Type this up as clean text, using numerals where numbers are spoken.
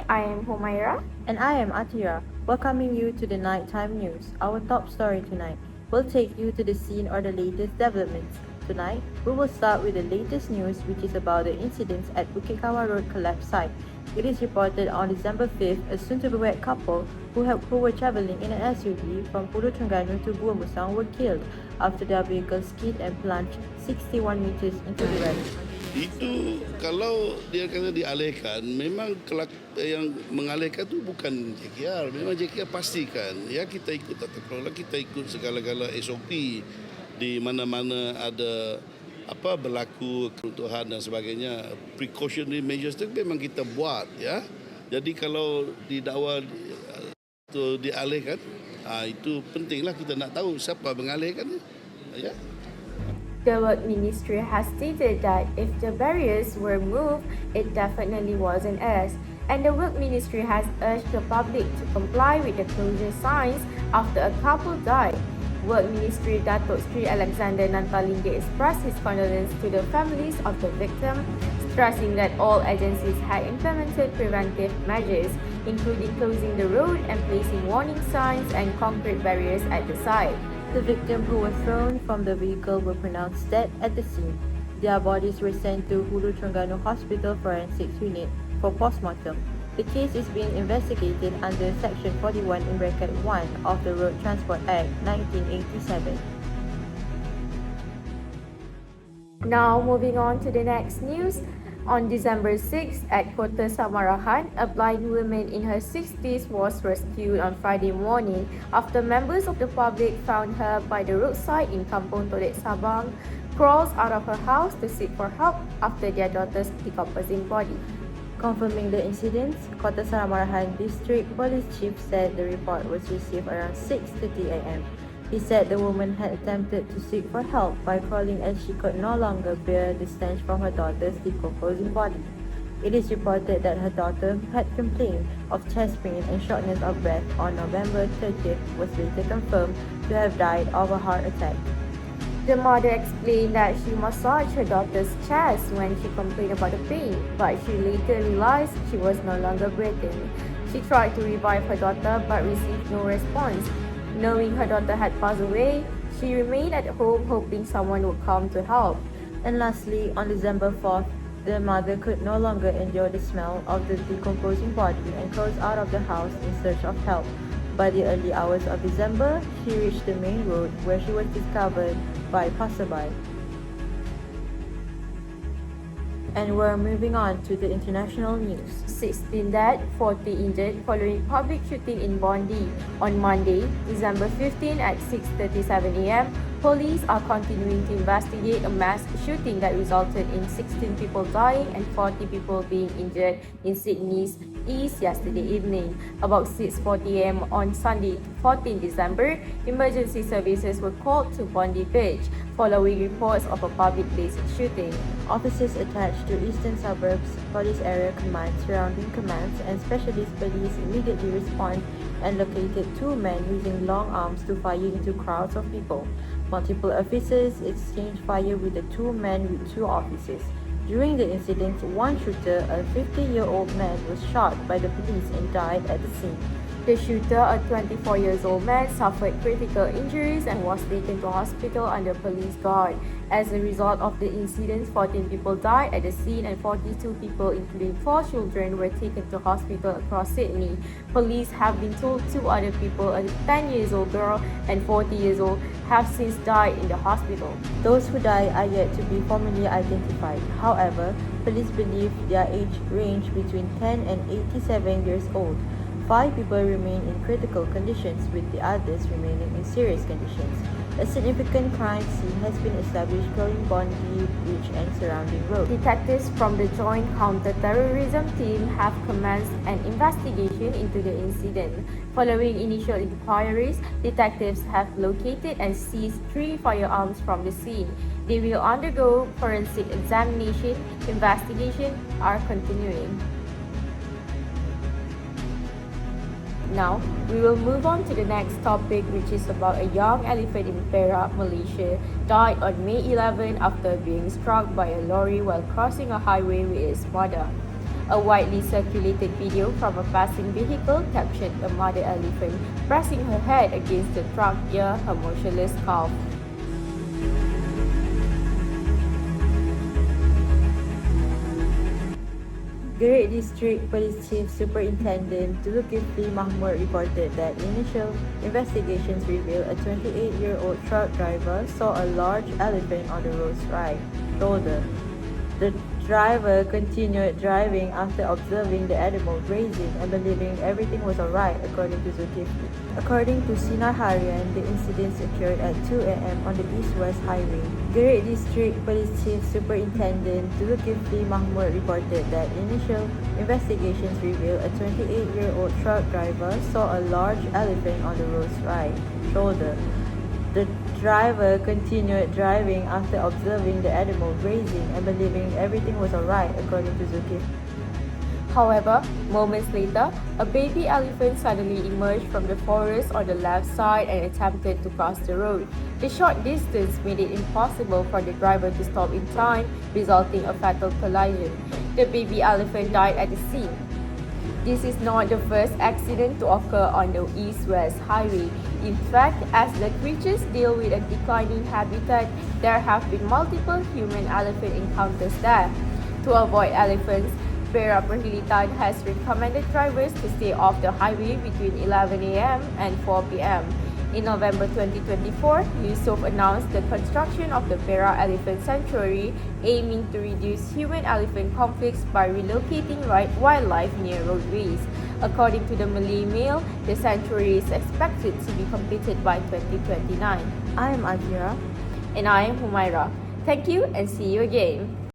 Hi, I am Humaira. And I am Nuratierah, welcoming you to the nighttime news. Our top story tonight will take you to the scene or the latest developments. Tonight, we will start with the latest news, which is about the incidents at Bukit Kawah Road collapse site. It is reported on December 5th, a soon-to-be-wed couple who were traveling in an SUV from Pulau Terengganu to Gua Musang were killed after their vehicle skid and plunged 61 meters into the ravine. Itu kalau dia kata dialihkan, memang yang mengalihkan tu bukan JKR. Memang JKR pastikan, ya kita ikut tata kelola, kita ikut segala-gala SOP di mana-mana ada berlaku keruntuhan dan sebagainya. Precautionary measures tu memang kita buat, ya. Jadi kalau didakwa itu dialihkan, itu pentinglah kita nak tahu siapa mengalihkan, ya. The Work Ministry has stated that if the barriers were moved, it definitely wasn't us. And the Work Ministry has urged the public to comply with the closure signs after a couple died. Work Ministry Datuk Sri Alexander Nantalinga expressed his condolence to the families of the victim, stressing that all agencies had implemented preventive measures, including closing the road and placing warning signs and concrete barriers at the site. The victims who were thrown from the vehicle were pronounced dead at the scene. Their bodies were sent to Pulau Terengganu Hospital Forensics Unit for postmortem. The case is being investigated under Section 41 in Bracket 1 of the Road Transport Act 1987. Now, moving on to the next news. On December 6 at Kota Samarahan, a blind woman in her 60s was rescued on Friday morning after members of the public found her by the roadside in Kampung Tolek Sabang, crawls out of her house to seek for help after their daughter's decomposing body. Confirming the incidents, Kota Samarahan District Police Chief said the report was received around 6:30 a.m. He said the woman had attempted to seek for help by crawling as she could no longer bear the stench from her daughter's decomposing body. It is reported that her daughter, who had complained of chest pain and shortness of breath on November 30th, was later confirmed to have died of a heart attack. The mother explained that she massaged her daughter's chest when she complained about the pain, but she later realized she was no longer breathing. She tried to revive her daughter but received no response. Knowing her daughter had passed away, she remained at home hoping someone would come to help. And lastly, on December 4th, the mother could no longer endure the smell of the decomposing body and closed out of the house in search of help. By the early hours of December, she reached the main road where she was discovered by passerby. And we're moving on to the international news. 16 dead, 40 injured following public shooting in Binti. On Monday, December 15 at 6:37 a.m., police are continuing to investigate a mass shooting that resulted in 16 people dying and 40 people being injured in Sydney's east yesterday evening. About 6:40 a.m. on Sunday, 14 December, emergency services were called to Binti Beach following reports of a public-based shooting. Officers attached to Eastern Suburbs Police Area Command, surrounding commands, and specialist police immediately respond and located two men using long arms to fire into crowds of people. Multiple officers exchanged fire with the two men with two officers. During the incident, one shooter, a 50-year-old man, was shot by the police and died at the scene. The shooter, a 24-year-old man, suffered critical injuries and was taken to hospital under police guard. As a result of the incident, 14 people died at the scene and 42 people, including 4 children, were taken to hospital across Sydney. Police have been told 2 other people, a 10-year-old girl and 40-year-old, have since died in the hospital. Those who died are yet to be formally identified. However, police believe their age range between 10 and 87 years old. 5 people remain in critical conditions, with the others remaining in serious conditions. A significant crime scene has been established covering Binti Beach and surrounding roads. Detectives from the Joint Counter-Terrorism Team have commenced an investigation into the incident. Following initial inquiries, detectives have located and seized 3 firearms from the scene. They will undergo forensic examination. Investigations are continuing. Now, we will move on to the next topic, which is about a young elephant in Perak, Malaysia, died on May 11 after being struck by a lorry while crossing a highway with its mother. A widely circulated video from a passing vehicle captured a mother elephant pressing her head against the truck near her motionless calf. Great District Police Chief Superintendent Zulkifli Mahmud reported that initial investigations reveal a 28-year-old truck driver saw a large elephant on the road's right shoulder. The driver continued driving after observing the animal grazing and believing everything was alright, according to Zulkifli. According to Sinar Harian, the incidents occurred at 2 a.m. on the East-West Highway. Great District Police Chief Superintendent Zulkifli Mahmud reported that initial investigations reveal a 28-year-old truck driver saw a large elephant on the road's right shoulder. The driver continued driving after observing the animal grazing and believing everything was alright, according to Zulkifli. However, moments later, a baby elephant suddenly emerged from the forest on the left side and attempted to cross the road. The short distance made it impossible for the driver to stop in time, resulting in a fatal collision. The baby elephant died at the scene. This is not the first accident to occur on the East-West Highway. In fact, as the creatures deal with a declining habitat, there have been multiple human-elephant encounters there. To avoid elephants, Perak Perkhidmatan has recommended drivers to stay off the highway between 11 a.m. and 4 p.m. In November 2024, Yusof announced the construction of the Perak Elephant Sanctuary, aiming to reduce human-elephant conflicts by relocating wildlife near roadways. According to the Malay Mail, the sanctuary is expected to be completed by 2029. I am Nuratierah. And I am Humaira. Thank you and see you again.